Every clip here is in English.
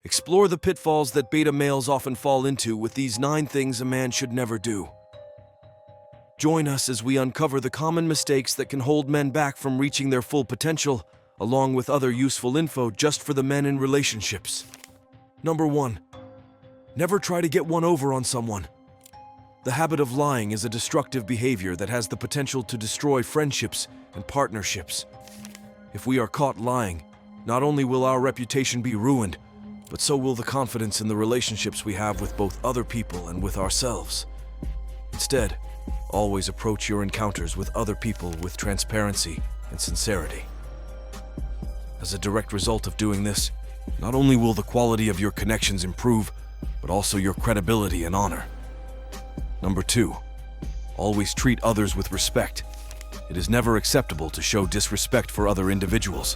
Explore the pitfalls that beta males often fall into with these 9 things a man should never do. Join us as we uncover the common mistakes that can hold men back from reaching their full potential, along with other useful info just for the men in relationships. Number 1. Never try to get one over on someone. The habit of lying is a destructive behavior that has the potential to destroy friendships and partnerships. If we are caught lying, not only will our reputation be ruined, but so will the confidence in the relationships we have with both other people and with ourselves. Instead, always approach your encounters with other people with transparency and sincerity. As a direct result of doing this, not only will the quality of your connections improve, but also your credibility and honor. Number 2, always treat others with respect. It is never acceptable to show disrespect for other individuals.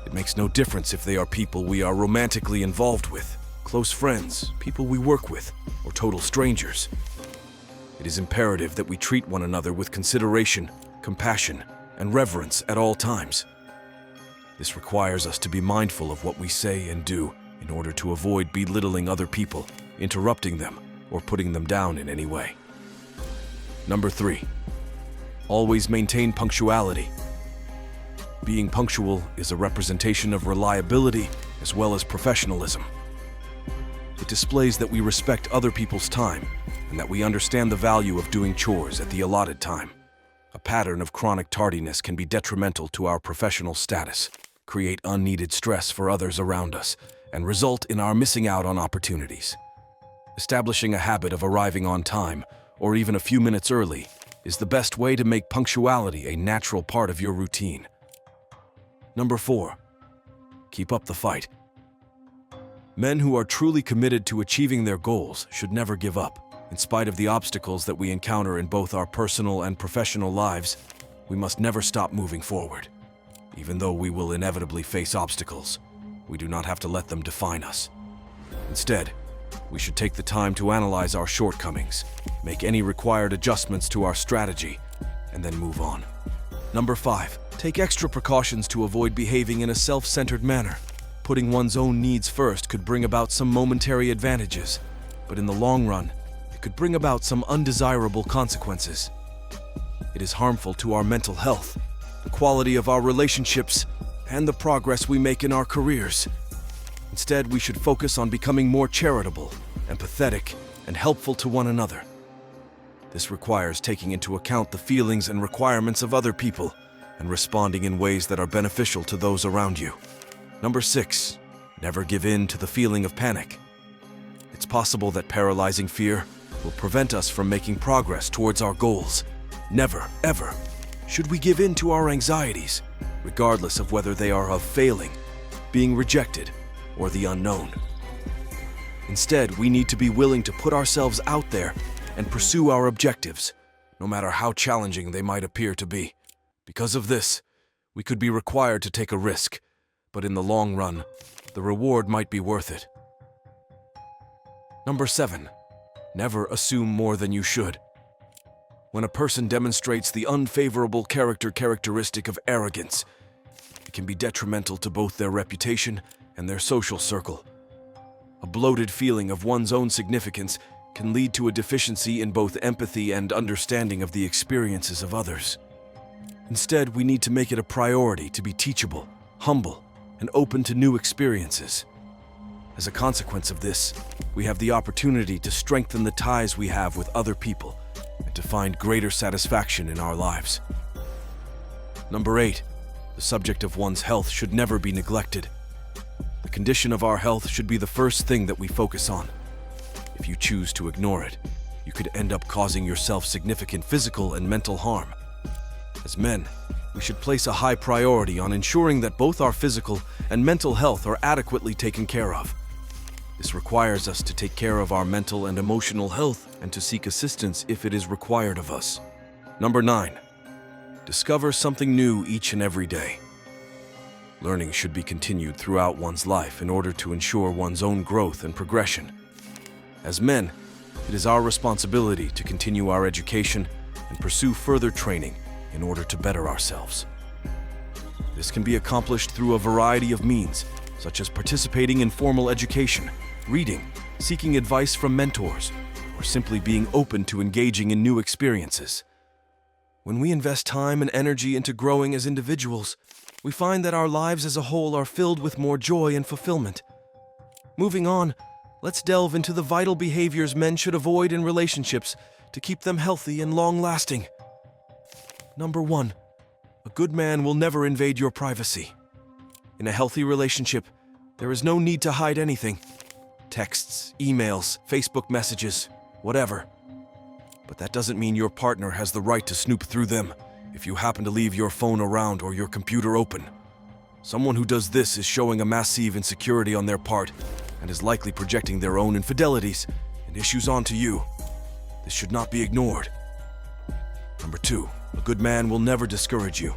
It makes no difference if they are people we are romantically involved with, close friends, people we work with, or total strangers. It is imperative that we treat one another with consideration, compassion, and reverence at all times. This requires us to be mindful of what we say and do in order to avoid belittling other people, interrupting them, or putting them down in any way. Number 3, always maintain punctuality. Being punctual is a representation of reliability as well as professionalism. It displays that we respect other people's time and that we understand the value of doing chores at the allotted time. A pattern of chronic tardiness can be detrimental to our professional status, create unneeded stress for others around us, and result in our missing out on opportunities. Establishing a habit of arriving on time, or even a few minutes early, is the best way to make punctuality a natural part of your routine. Number 4, keep up the fight. Men who are truly committed to achieving their goals should never give up. In spite of the obstacles that we encounter in both our personal and professional lives, we must never stop moving forward. Even though we will inevitably face obstacles, we do not have to let them define us. Instead, we should take the time to analyze our shortcomings, make any required adjustments to our strategy, and then move on. Number 5, take extra precautions to avoid behaving in a self-centered manner. Putting one's own needs first could bring about some momentary advantages, but in the long run, it could bring about some undesirable consequences. It is harmful to our mental health, the quality of our relationships, and the progress we make in our careers. Instead, we should focus on becoming more charitable, empathetic, and helpful to one another. This requires taking into account the feelings and requirements of other people and responding in ways that are beneficial to those around you. Number 6, never give in to the feeling of panic. It's possible that paralyzing fear will prevent us from making progress towards our goals. Never, ever, should we give in to our anxieties, regardless of whether they are of failing, being rejected, or the unknown. Instead, we need to be willing to put ourselves out there and pursue our objectives, no matter how challenging they might appear to be. Because of this, we could be required to take a risk, but in the long run, the reward might be worth it. Number 7, never assume more than you should. When a person demonstrates the unfavorable characteristic of arrogance, it can be detrimental to both their reputation and their social circle. A bloated feeling of one's own significance can lead to a deficiency in both empathy and understanding of the experiences of others. Instead, we need to make it a priority to be teachable, humble, and open to new experiences. As a consequence of this, we have the opportunity to strengthen the ties we have with other people and to find greater satisfaction in our lives. Number 8, the subject of one's health should never be neglected. The condition of our health should be the first thing that we focus on. If you choose to ignore it, you could end up causing yourself significant physical and mental harm. As men, we should place a high priority on ensuring that both our physical and mental health are adequately taken care of. This requires us to take care of our mental and emotional health and to seek assistance if it is required of us. Number 9, discover something new each and every day. Learning should be continued throughout one's life in order to ensure one's own growth and progression. As men, it is our responsibility to continue our education and pursue further training in order to better ourselves. This can be accomplished through a variety of means, such as participating in formal education, reading, seeking advice from mentors, or simply being open to engaging in new experiences. When we invest time and energy into growing as individuals, we find that our lives as a whole are filled with more joy and fulfillment. Moving on, let's delve into the vital behaviors men should avoid in relationships to keep them healthy and long-lasting. Number 1. A good man will never invade your privacy. In a healthy relationship, there is no need to hide anything. Texts, emails, Facebook messages, whatever. But that doesn't mean your partner has the right to snoop through them if you happen to leave your phone around or your computer open. Someone who does this is showing a massive insecurity on their part and is likely projecting their own infidelities and issues onto you. This should not be ignored. Number 2, a good man will never discourage you.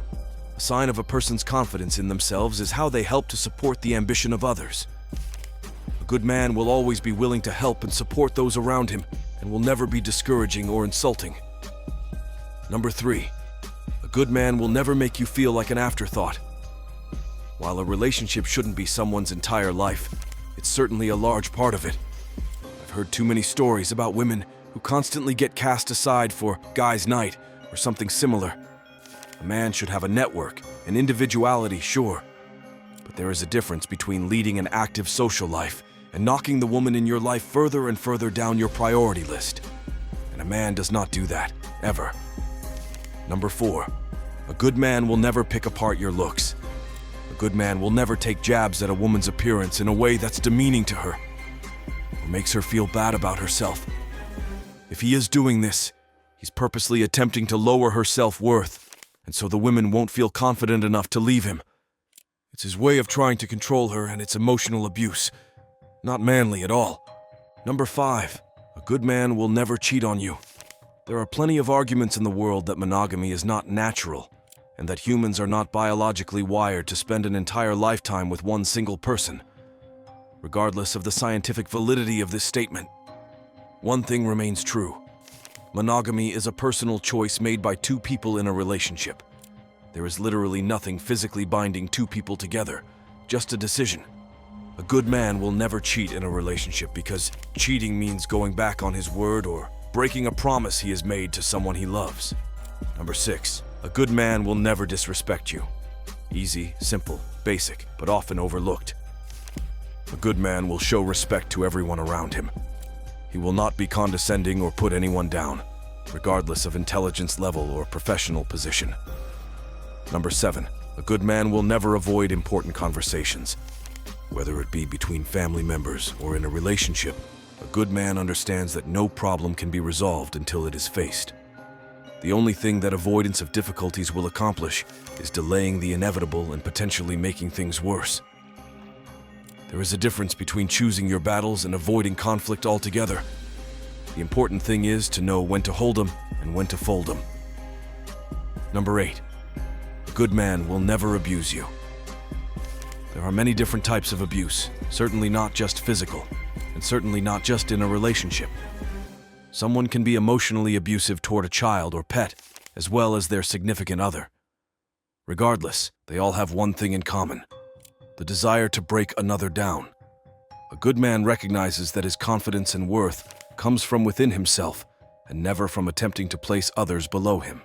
A sign of a person's confidence in themselves is how they help to support the ambition of others. A good man will always be willing to help and support those around him and will never be discouraging or insulting. Number 3, a good man will never make you feel like an afterthought. While a relationship shouldn't be someone's entire life, it's certainly a large part of it. I've heard too many stories about women who constantly get cast aside for guys' night or something similar. A man should have a network, an individuality, sure. But there is a difference between leading an active social life and knocking the woman in your life further and further down your priority list. And a man does not do that, ever. Number 4, a good man will never pick apart your looks. A good man will never take jabs at a woman's appearance in a way that's demeaning to her or makes her feel bad about herself. If he is doing this, he's purposely attempting to lower her self-worth, and so the women won't feel confident enough to leave him. It's his way of trying to control her, and it's emotional abuse. Not manly at all. Number 5, a good man will never cheat on you. There are plenty of arguments in the world that monogamy is not natural, and that humans are not biologically wired to spend an entire lifetime with one single person. Regardless of the scientific validity of this statement, one thing remains true. Monogamy is a personal choice made by two people in a relationship. There is literally nothing physically binding two people together, just a decision. A good man will never cheat in a relationship because cheating means going back on his word or breaking a promise he has made to someone he loves. Number 6, a good man will never disrespect you. Easy, simple, basic, but often overlooked. A good man will show respect to everyone around him. He will not be condescending or put anyone down, regardless of intelligence level or professional position. Number 7, a good man will never avoid important conversations. Whether it be between family members or in a relationship, a good man understands that no problem can be resolved until it is faced. The only thing that avoidance of difficulties will accomplish is delaying the inevitable and potentially making things worse. There is a difference between choosing your battles and avoiding conflict altogether. The important thing is to know when to hold them and when to fold them. Number 8, a good man will never abuse you. There are many different types of abuse, certainly not just physical, and certainly not just in a relationship. Someone can be emotionally abusive toward a child or pet, as well as their significant other. Regardless, they all have one thing in common: the desire to break another down. A good man recognizes that his confidence and worth comes from within himself and never from attempting to place others below him.